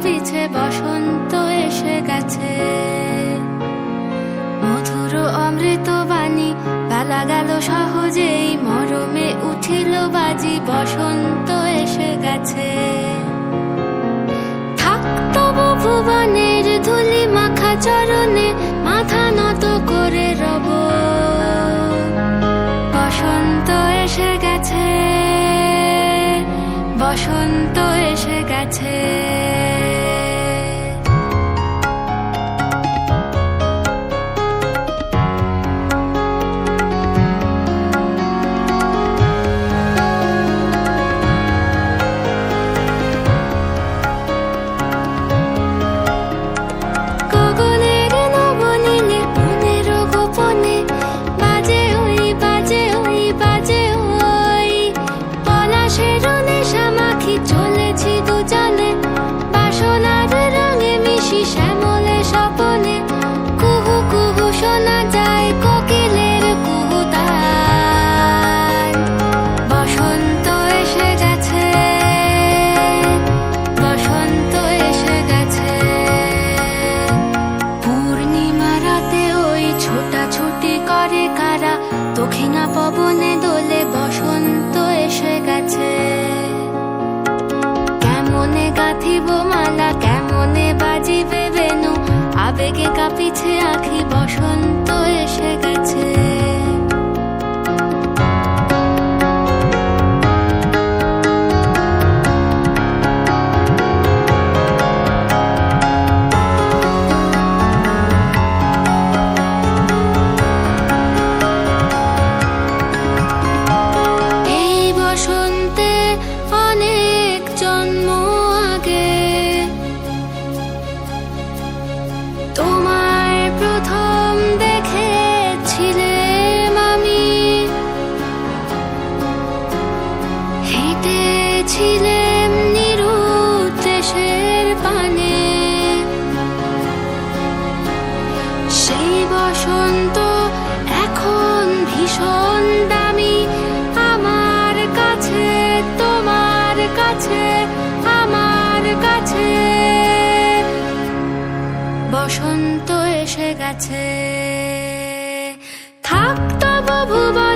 পিছে বসন্ত এসে গেছে। মধুর অমৃত বাণী বেলা গেল সহজেই, মরমে উঠিল বাজি, বসন্ত এসে গেছে। থাকতব ভুবনের ধুলি মাখা চরণে, মাথা নত করে রব। বসন্ত এসে গেছে, বসন্ত এসে গেছে। দক্ষিণা পবনে দোলে, বসন্ত এসে গেছে। কেমনে গাঁথিব মালা, কেমনে বাজিবে বেনু, আবেগে কাঁপিছে আখি, বসন্ত এসে গেছে। তোমায় প্রথম দেখেছিলাম আমি, হেঁটেছিলাম নিরুদ্দেশের পানে। সেই বসন্ত এখন ভীষণ দামি আমার কাছে, তোমার কাছে, আমার কাছে। বসন্ত এসে গেছে। থাকতব ভুবন